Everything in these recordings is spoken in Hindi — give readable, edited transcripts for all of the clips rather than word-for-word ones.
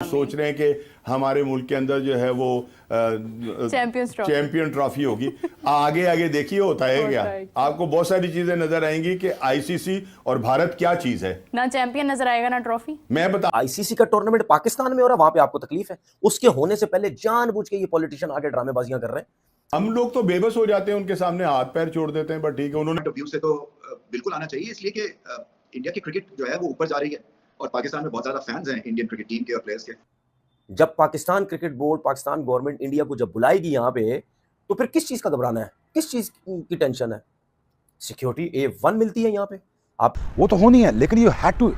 सोच रहे हैं कि हमारे मुल्क के अंदर जो है वो चैंपियन ट्रॉफी होगी। आगे आगे देखिए होता है क्या, आपको बहुत सारी चीजें नजर आएंगी कि आईसीसी और भारत क्या चीज है। ना चैंपियन नजर आएगा ना ट्रॉफी। मैं बता, आईसीसी का टूर्नामेंट पाकिस्तान में हो रहा है, वहां पे आपको तकलीफ है। उसके होने से पहले जानबूझ के ये पॉलिटिशियन आगे ड्रामेबाजियां कर रहे हैं। हम लोग तो बेबस हो जाते हैं, उनके सामने हाथ पैर छोड़ देते हैं, पर ठीक है उन्होंने व्यू से तो बिल्कुल आना चाहिए, इसलिए कि इंडिया की क्रिकेट जो है वो ऊपर जा रही है और पाकिस्तान में बहुत ज्यादा फैंस हैं इंडियन क्रिकेट टीम के और प्लेयर्स के। जब Pakistan cricket board, Pakistan government India को जब बुलाएगी यहाँ पे, तो फिर किस चीज का घबराना है, किस चीज की टेंशन है? सिक्योरिटी A1 मिलती है यहाँ पे। आप वो तो होनी है, लेकिन you had to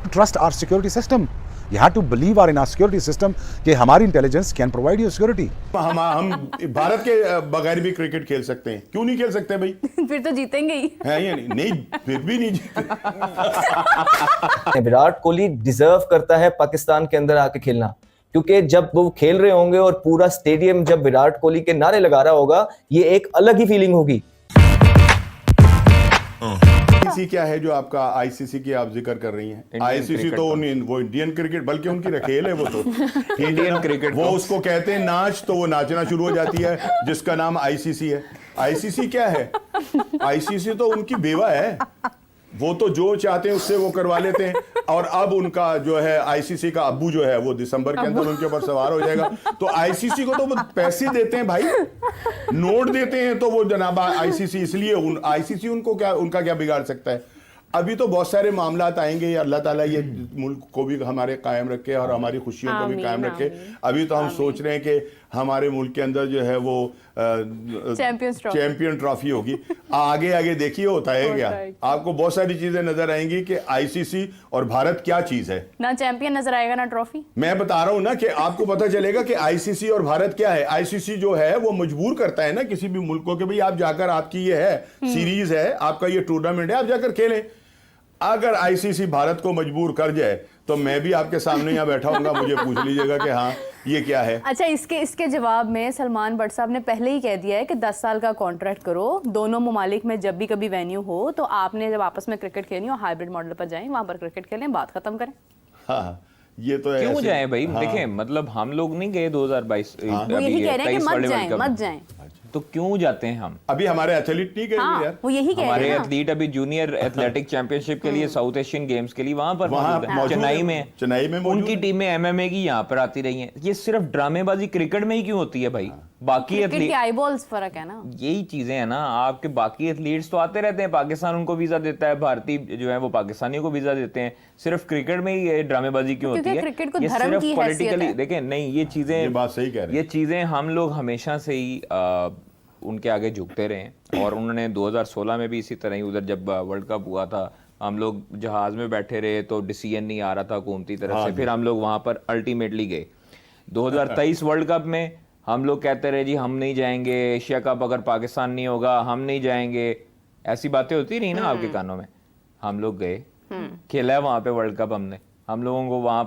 trust our security system, you had to believe in our security system कि हमारी intelligence can provide you security. हम भारत के बगैर भी क्रिकेट खेल सकते हैं, क्यों नहीं खेल सकते भाई? फिर तो जीतेंगे ही है या नहीं फिर भी नहीं जीते। विराट कोहली डिजर्व करता है पाकिस्तान के अंदर आके खेलना, क्योंकि जब वो खेल रहे होंगे और पूरा स्टेडियम जब विराट कोहली के नारे लगा रहा होगा, ये एक अलग ही फीलिंग होगी। आईसीसी क्या है जो आपका आईसीसी की आप जिक्र कर रही हैं? आईसीसी तो वो इंडियन क्रिकेट, बल्कि उनकी रखेल है वो तो इंडियन क्रिकेट। वो उसको कहते हैं नाच, तो वो नाचना शुरू हो जाती है जिसका नाम आईसीसी है। आईसीसी क्या है? आईसीसी तो उनकी बेवा है, वो तो जो चाहते हैं उससे वो करवा लेते हैं। और अब उनका जो है आईसीसी का अब्बू जो है वो दिसंबर के अंदर उनके ऊपर सवार हो जाएगा। तो आईसीसी को तो वो पैसे देते हैं भाई, नोट देते हैं, तो वो जनाब आईसीसी, इसलिए आईसीसी उनको क्या, उनका क्या बिगाड़ सकता है? अभी तो बहुत सारे मामलात आएंगे, अल्लाह ताला ये मुल्क को भी हमारे कायम रखे और हमारी खुशियों को भी कायम रखे। अभी तो हम सोच रहे हैं कि हमारे मुल्क के अंदर जो है वो चैंपियन ट्रॉफी होगी। आगे आगे देखिए होता है क्या, आपको बहुत सारी चीजें नजर आएंगी कि आईसीसी और भारत क्या चीज है। ना चैंपियन नजर आएगा ना ट्रॉफी। मैं बता रहा हूं ना कि आपको पता चलेगा कि आईसीसी और भारत क्या है। आईसीसी जो है वो मजबूर करता है ना किसी भी मुल्क को कि भाई आप जाकर, आपकी ये है सीरीज है, आपका ये टूर्नामेंट है, आप जाकर खेलें। अगर आईसीसी भारत को मजबूर कर जाए तो मैं भी आपके सामने यहाँ बैठा हूँगा, मुझे पूछ लीजिएगा कि हाँ ये क्या है। अच्छा, इसके जवाब में सलमान भट्ट साहब ने पहले ही कह दिया है कि 10 साल का कॉन्ट्रैक्ट करो, दोनों ममालिक में जब भी कभी वेन्यू हो तो आपने जब आपस में क्रिकेट खेलनी हो हाइब्रिड मॉडल पर जाएं, वहां पर क्रिकेट खेलें, बात खत्म करें। हाँ, ये तो क्यों जाए भाई? हाँ। देखें, मतलब हम लोग नहीं गए 2022, वो यही कह रहे हैं कि मत जाएं। तो क्यों जाते हैं हम? अभी हमारे एथलीट नहीं गए यार, वो यही कह रहे हैं। हमारे एथलीट अभी जूनियर एथलेटिक चैंपियनशिप के लिए, साउथ एशियन गेम्स के लिए वहां पर चेन्नई में उनकी टीमें एमएमए की यहाँ पर आती रही हैं। ये सिर्फ ड्रामेबाजी क्रिकेट में ही क्यों होती है भाई? बाकी एथलीट आईबॉल्स फर्क है ना, यही चीजें हैं ना। आपके बाकी एथलीट्स तो आते रहते हैं, पाकिस्तान उनको वीजा देता है, भारतीय जो है वो पाकिस्तानियों को वीजा देते हैं। सिर्फ क्रिकेट में ही ड्रामेबाजी क्यों होती है? क्रिकेट को ये धर्म सिर्फ की पॉलिटिकली देखें, नहीं ये चीजें, ये बात सही कह रहे हैं, ये चीजें हम लोग हमेशा से ही उनके आगे झुकते रहे। और उन्होंने 2016 में भी इसी तरह ही, उधर जब वर्ल्ड कप हुआ था, हम लोग जहाज में बैठे रहे तो डिसीजन नहीं आ रहा था हुकूमती तरफ से, फिर हम लोग वहां पर अल्टीमेटली गए। 2023 वर्ल्ड कप में हम लोग कहते रहे जी हम नहीं जाएंगे, एशिया कप अगर पाकिस्तान नहीं होगा हम नहीं जाएंगे, ऐसी बातें होती रही ना आपके कानों में। हम लोग गए, खेला है वहां पे वर्ल्ड कप हमने, हम लोगों को वहां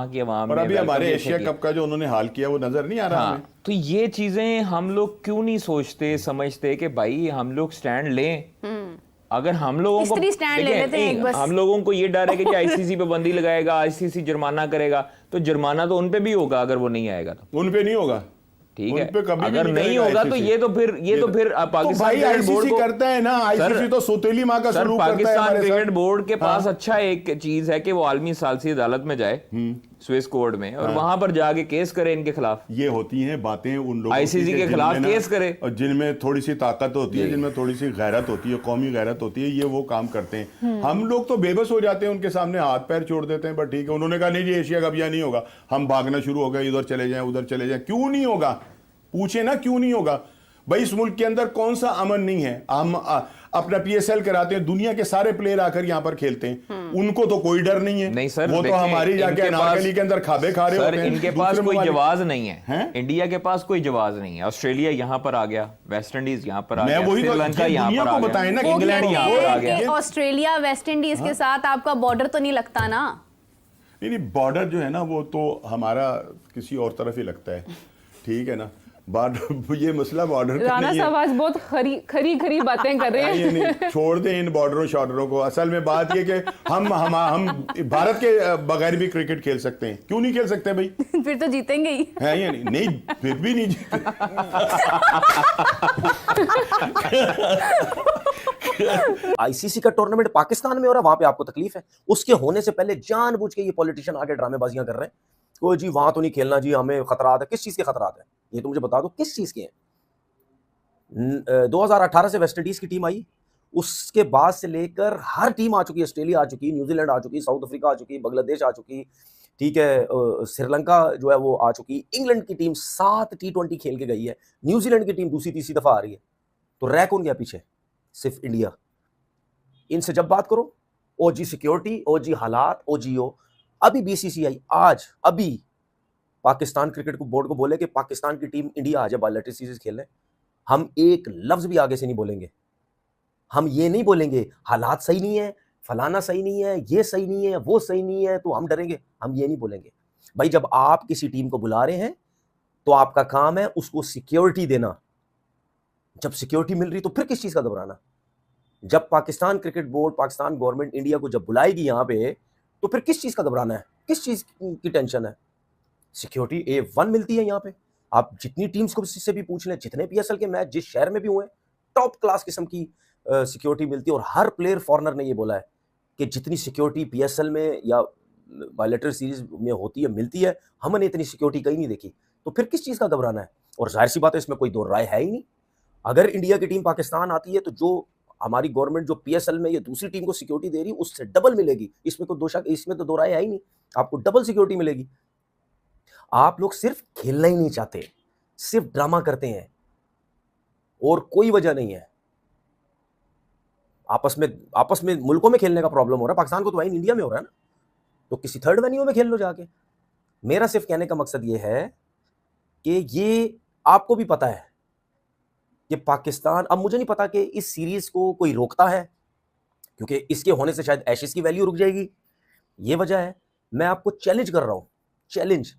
किया, वहां पर अभी हमारे एशिया कप का जो उन्होंने हाल किया वो नजर नहीं आ रहा। हाँ, तो ये चीजें हम लोग क्यों नहीं सोचते समझते कि भाई हम लोग स्टैंड लें। अगर हम लोगों को हम लोगों को ये डर है कि आईसीसी पे बंदी लगाएगा, आईसीसी जुर्माना करेगा, तो जुर्माना तो उन पे भी होगा। अगर वो नहीं आएगा तो उन पे नहीं होगा, ठीक है। अगर नहीं होगा तो ये तो फिर पाकिस्तान क्रिकेट बोर्ड करता है ना। आईसीसी तो सौतेली माँ का सलूक करता है। पाकिस्तान क्रिकेट बोर्ड के पास अच्छा एक चीज है कि वो आलमी सालसी अदालत में जाए, स्विस कोर्ट में, और वहां पर जाके केस करे इनके खिलाफ। ये होती हैं बातें उन लोगों आईसीसी के खिलाफ केस करे, और जिनमें थोड़ी सी ताकत होती है, जिनमें थोड़ी सी गैरत होती है, कौमी गैरत होती है, ये वो काम करते हैं। हम लोग तो बेबस हो जाते हैं, उनके सामने हाथ पैर छोड़ देते हैं। बट ठीक है, उन्होंने कहा नहीं जी एशिया कप नहीं होगा, हम भागना शुरू हो गए, इधर चले जाएं उधर चले जाएं। क्यों नहीं होगा? पूछे ना क्यों नहीं होगा भाई? इस मुल्क के अंदर कौन सा अमन नहीं है? हम अपना पीएसएल कराते हैं, दुनिया के सारे प्लेयर आकर यहाँ पर खेलते हैं, उनको तो कोई डर नहीं है। नहीं सर, वो तो हमारी जाके अनारकली के अंदर खाबे खा रहे होते हैं। इनके पास कोई जवाब नहीं है, इंडिया के पास कोई जवाब नहीं है। ऑस्ट्रेलिया यहाँ पर आ गया, वेस्ट इंडीज यहाँ पर आ गया, श्रीलंका यहाँ पर आ गया, बताएं ना, इंग्लैंड यहाँ पर आ गया। ऑस्ट्रेलिया वेस्ट इंडीज के साथ आपका बॉर्डर तो नहीं लगता ना? नहीं, बॉर्डर जो है ना वो तो हमारा किसी और तरफ ही लगता है, ठीक है ना। ये मसला बॉर्डर का राणा नहीं है। साहब आज बहुत खरी बातें कर रहे ये हैं। नहीं, छोड़ दें इन बॉर्डरों शॉर्डरों को। असल में बात ये कि हम भारत के बगैर भी क्रिकेट खेल सकते हैं, क्यों नहीं खेल सकते भाई? फिर तो जीतेंगे ही। है ये नहीं फिर भी नहीं जीते। आईसीसी का टूर्नामेंट पाकिस्तान में हो रहा है, वहां पे आपको तकलीफ है। उसके होने से पहले जानबूझ के ये पॉलिटिशियन आके ड्रामेबाजियां कर रहे हैं, कोई जी वहां तो नहीं खेलना जी, हमें खतरात है। किस चीज के खतरात है ये तो मुझे बता दो, किस चीज के हैं? 2018 से वेस्टइंडीज की टीम आई, उसके बाद से लेकर हर टीम आ चुकी है। ऑस्ट्रेलिया आ चुकी, न्यूजीलैंड आ चुकी, साउथ अफ्रीका आ चुकी, बांग्लादेश आ चुकी, ठीक है, श्रीलंका जो है वो आ चुकी, इंग्लैंड की टीम 7 T20 खेल के गई है, न्यूजीलैंड की टीम दूसरी तीसरी दफा आ रही है। तो रह कौन गया पीछे? सिर्फ इंडिया। इनसे जब बात करो, ओजी सिक्योरिटी, ओजी हालात, ओजीओ, अभी बीसीसीआई आज अभी पाकिस्तान क्रिकेट को बोर्ड को बोले कि पाकिस्तान की टीम इंडिया आ जाए बायलैटरल सीरीज खेलने, हम एक लफ्ज भी आगे से नहीं बोलेंगे। हम ये नहीं बोलेंगे हालात सही नहीं है, फलाना सही नहीं है, ये सही नहीं है, वो सही नहीं है, तो हम डरेंगे। हम ये नहीं बोलेंगे भाई। जब आप किसी टीम को बुला रहे हैं तो आपका काम है उसको सिक्योरिटी देना। जब सिक्योरिटी मिल रही तो फिर किस चीज का घबराना? जब Pakistan cricket board, Pakistan government India को जब बुलाएगी यहां पे, तो फिर किस चीज का घबराना है? किस चीज की टेंशन है? सिक्योरिटी A1 मिलती है यहाँ पे। आप जितनी टीम्स को से भी पूछ लें, जितने PSL के मैच जिस शहर में भी हुए, टॉप क्लास किस्म की सिक्योरिटी मिलती है। और हर प्लेयर फॉरनर ने ये बोला है कि जितनी सिक्योरिटी PSL में या बायलैटरल सीरीज में होती है, मिलती है, हमने इतनी सिक्योरिटी कहीं नहीं देखी। तो फिर किस चीज का घबराना है? और जाहिर सी बात है, इसमें कोई दो राय है ही नहीं। अगर इंडिया की टीम पाकिस्तान आती है तो जो हमारी गवर्नमेंट जो PSL में ये दूसरी टीम को सिक्योरिटी दे रही है उससे डबल मिलेगी। इसमें तो दो राय है ही नहीं, आपको डबल सिक्योरिटी मिलेगी। आप लोग सिर्फ खेलना ही नहीं चाहते, सिर्फ ड्रामा करते हैं और कोई वजह नहीं है। आपस में मुल्कों में खेलने का प्रॉब्लम हो रहा है, पाकिस्तान को तो वहीं इंडिया में हो रहा है ना, तो किसी थर्ड वेन्यू में खेल लो जाके। मेरा सिर्फ कहने का मकसद ये है कि ये आपको भी पता है कि पाकिस्तान, अब मुझे नहीं पता कि इस सीरीज को कोई रोकता है, क्योंकि इसके होने से शायद एशेज की वैल्यू रुक जाएगी, ये वजह है। मैं आपको चैलेंज कर रहा हूं, चैलेंज,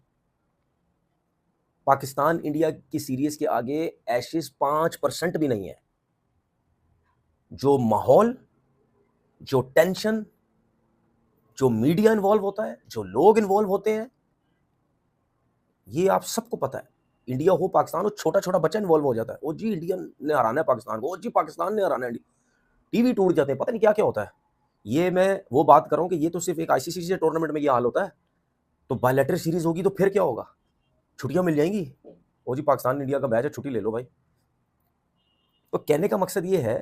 पाकिस्तान इंडिया की सीरीज के आगे एशेज 5% भी नहीं है। जो माहौल, जो टेंशन, जो मीडिया इन्वॉल्व होता है, जो लोग इन्वॉल्व होते हैं, ये आप सबको पता है। इंडिया हो पाकिस्तान हो, छोटा छोटा बच्चा इन्वॉल्व हो जाता है, ओ जी इंडिया ने हराना है पाकिस्तान को, ओ जी पाकिस्तान ने हराना है, टीवी टूट जाते हैं, पता नहीं क्या क्या होता है। ये मैं वो बात कर रहा हूं कि ये तो सिर्फ एक आईसीसी से टूर्नामेंट में ये हाल होता है, तो बायलैटरल सीरीज होगी तो फिर क्या होगा? छुट्टियां मिल जाएंगी, ओ जी पाकिस्तान इंडिया का मैच है, छुट्टी ले लो भाई। तो कहने का मकसद ये है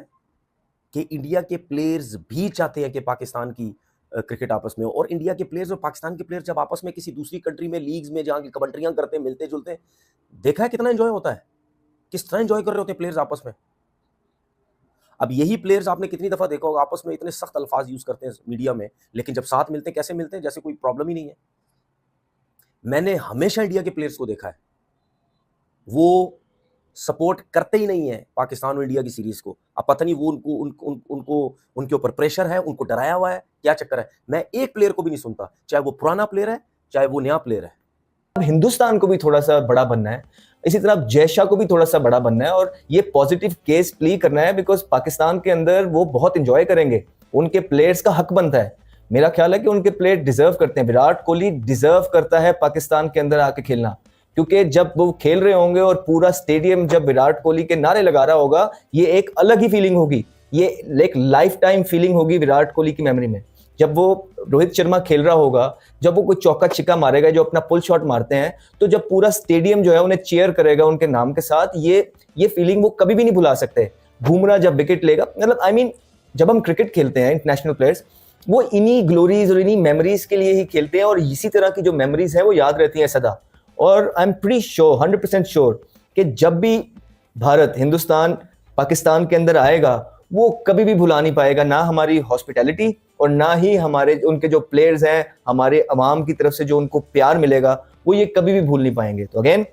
कि इंडिया के प्लेयर्स भी चाहते हैं कि पाकिस्तान की क्रिकेट आपस में हो, और इंडिया के प्लेयर्स और पाकिस्तान के प्लेयर्स जब आपस में किसी दूसरी कंट्री में लीग्स में जहाँ की कमेंट्रियां करते हैं, मिलते जुलते हैं, देखा है कितना एंजॉय होता है, किस तरह एंजॉय कर रहे होते हैं प्लेयर्स आपस में। अब यही प्लेयर्स आपने कितनी दफा देखा होगा आपस में इतने सख्त अल्फाज यूज करते हैं मीडिया में, लेकिन जब साथ मिलते हैं कैसे मिलते हैं? जैसे कोई प्रॉब्लम ही नहीं है। मैंने हमेशा इंडिया के प्लेयर्स को देखा है, वो सपोर्ट करते ही नहीं है पाकिस्तान और इंडिया की सीरीज को। अब पता नहीं वो उनको उनके ऊपर प्रेशर है, उनको डराया हुआ है, क्या चक्कर है। मैं एक प्लेयर को भी नहीं सुनता, चाहे वो पुराना प्लेयर है चाहे वो नया प्लेयर है। अब हिंदुस्तान को भी थोड़ा सा बड़ा बनना है, इसी तरह जय शाह को भी थोड़ा सा बड़ा बनना है और ये पॉजिटिव केस प्ले करना है, बिकॉज पाकिस्तान के अंदर वो बहुत इंजॉय करेंगे, उनके प्लेयर्स का हक बनता है। मेरा ख्याल है कि उनके प्लेयर डिजर्व करते हैं, विराट कोहली डिजर्व करता है पाकिस्तान के अंदर आके खेलना, क्योंकि जब वो खेल रहे होंगे और पूरा स्टेडियम जब विराट कोहली के नारे लगा रहा होगा, ये एक अलग ही फीलिंग होगी, ये एक लाइफ टाइम फीलिंग होगी विराट कोहली की मेमोरी में। जब वो रोहित शर्मा खेल रहा होगा, जब वो कोई चौका छिक्का मारेगा, जो अपना पुल शॉट मारते हैं, तो जब पूरा स्टेडियम जो है उन्हें चीयर करेगा उनके नाम के साथ, ये फीलिंग वो कभी भी नहीं भुला सकते। बुमराह जब विकेट लेगा, मतलब आई मीन जब हम क्रिकेट खेलते हैं, इंटरनेशनल प्लेयर्स वो इन्हीं ग्लोरीज और इन्हीं मेमोरीज के लिए ही खेलते हैं, और इसी तरह की जो मेमोरीज है वो याद रहती हैं सदा। और I am pretty sure, 100% sure कि जब भी भारत, हिंदुस्तान पाकिस्तान के अंदर आएगा, वो कभी भी भुला नहीं पाएगा, ना हमारी हॉस्पिटैलिटी और ना ही हमारे उनके जो प्लेयर्स हैं, हमारे अवाम की तरफ से जो उनको प्यार मिलेगा, वो ये कभी भी भूल नहीं पाएंगे। तो अगेन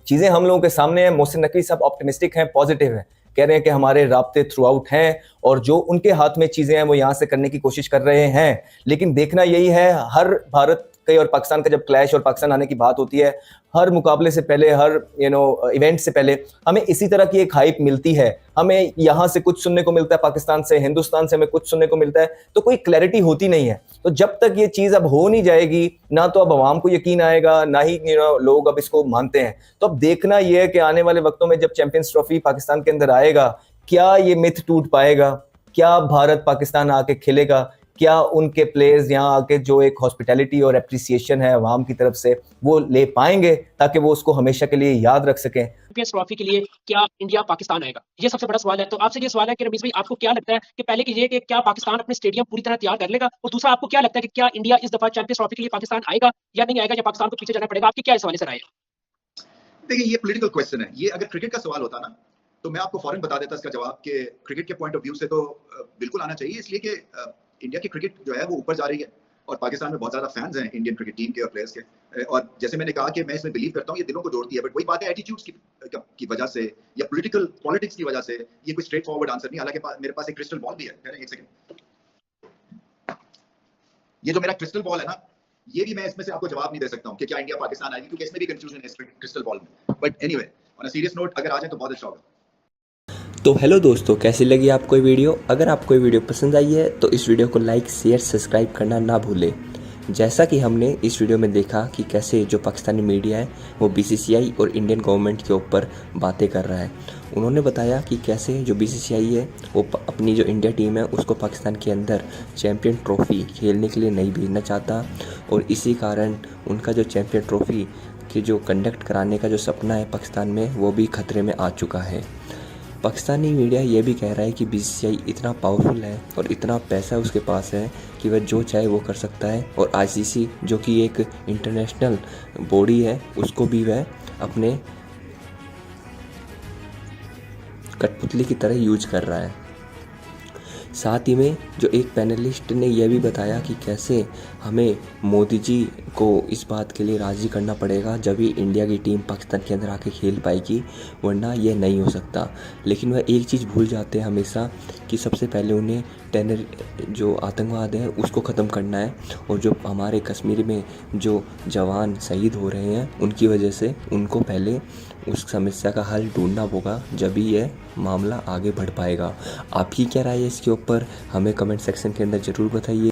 चीज़ें हम लोगों के सामने हैं। मोहसिन नकवी साहब ऑप्टिमिस्टिक हैं, पॉजिटिव हैं, कह रहे हैं कि हमारे राब्ते थ्रू आउट हैं और जो उनके हाथ में चीज़ें हैं वो यहाँ से करने की कोशिश कर रहे हैं। लेकिन देखना यही है, हर भारत कई और पाकिस्तान का जब क्लैश और पाकिस्तान आने की बात होती है, हर मुकाबले से पहले, हर इवेंट से पहले हमें इसी तरह की एक हाइप मिलती है। हमें यहाँ से कुछ सुनने को मिलता है, पाकिस्तान से, हिंदुस्तान से हमें कुछ सुनने को मिलता है, तो कोई क्लैरिटी होती नहीं है। तो जब तक ये चीज़ अब हो नहीं जाएगी, ना तो अब आवाम को यकीन आएगा, ना ही लोग अब इसको मानते हैं। तो अब देखना ये है कि आने वाले वक्तों में जब चैंपियंस ट्रॉफी पाकिस्तान के अंदर आएगा, क्या ये मिथ टूट पाएगा? क्या भारत पाकिस्तान आके खेलेगा? क्या उनके प्लेयर्स यहाँ आके जो एक हॉस्पिटैलिटी और एप्रिसिएशन है अवाम की तरफ से वो ले पाएंगे, ताकि वो उसको हमेशा के लिए याद रख सकें? चैंपियंस ट्रॉफी के लिए क्या इंडिया पाकिस्तान आएगा, ये सबसे बड़ा सवाल है। तो आपसे ये सवाल है कि रमीज भाई, आपको क्या लगता है कि पहले की ये कि क्या पाकिस्तान अपने स्टेडियम पूरी तरह तैयार कर लेगा, और दूसरा आपको क्या लगता है कि क्या इंडिया इस दफा चैंपियंस ट्रॉफी के लिए पाकिस्तान आएगा या नहीं आएगा, या पाकिस्तान को पीछे जाना पड़ेगा? आपकी क्या इस सवाल से राय है? देखिए, ये पॉलिटिकल क्वेश्चन है। ये अगर क्रिकेट का सवाल होता ना, तो मैं आपको फौरन बता देता इसका जवाब कि क्रिकेट के पॉइंट ऑफ व्यू से तो बिल्कुल आना चाहिए, इसलिए कि इंडिया की क्रिकेट जो है वो ऊपर जा रही है और पाकिस्तान में बहुत ज्यादा फैंस हैं इंडियन क्रिकेट टीम के और प्लेयर्स के। और जैसे मैंने कहा कि मैं इसमें बिलीव करता हूँ, ये दिलों को जोड़ती है, बट वही बात है एटीट्यूड्स की वजह से या पॉलिटिक्स की वजह से ये कोई स्ट्रेट फॉरवर्ड आंसर नहीं। हालांकि मेरे पास एक क्रिस्टल बॉल भी है। एक सेकंड, ये जो मेरा क्रिस्टल बॉल है ना, ये भी मैं इसमें से आपको जवाब नहीं दे सकता हूँ कि क्या इंडिया पाकिस्तान आएगी, क्योंकि इसमें भी कंफ्यूजन है इस क्रिस्टल बॉल में। But anyway, on a serious note, अगर आ जाए तो बहुत अच्छा होगा। तो हेलो दोस्तों, कैसी लगी आपको ये वीडियो? अगर आपको ये वीडियो पसंद आई है तो इस वीडियो को लाइक, शेयर, सब्सक्राइब करना ना भूलें। जैसा कि हमने इस वीडियो में देखा कि कैसे जो पाकिस्तानी मीडिया है वो बीसीसीआई और इंडियन गवर्नमेंट के ऊपर बातें कर रहा है। उन्होंने बताया कि कैसे जो बीसीसीआई है वो अपनी जो इंडिया टीम है उसको पाकिस्तान के अंदर चैम्पियन ट्रॉफ़ी खेलने के लिए नहीं भेजना चाहता, और इसी कारण उनका जो चैम्पियन ट्रॉफ़ी की जो कंडक्ट कराने का जो सपना है पाकिस्तान में, वो भी खतरे में आ चुका है। पाकिस्तानी मीडिया ये भी कह रहा है कि बीसीसीआई इतना पावरफुल है और इतना पैसा उसके पास है कि वह जो चाहे वो कर सकता है, और आईसीसी जो कि एक इंटरनेशनल बॉडी है उसको भी वह अपने कठपुतली की तरह यूज कर रहा है। साथ ही में जो एक पैनलिस्ट ने यह भी बताया कि कैसे हमें मोदी जी को इस बात के लिए राज़ी करना पड़ेगा जब ही इंडिया की टीम पाकिस्तान के अंदर आके खेल पाएगी, वरना यह नहीं हो सकता। लेकिन वह एक चीज़ भूल जाते हैं हमेशा कि सबसे पहले उन्हें जो आतंकवाद है उसको ख़त्म करना है, और जो हमारे कश्मीर में जो जवान शहीद हो रहे हैं उनकी वजह से उनको पहले उस समस्या का हल ढूंढना होगा, जब भी यह मामला आगे बढ़ पाएगा। आपकी क्या राय है इसके ऊपर? हमें कमेंट सेक्शन के अंदर ज़रूर बताइए।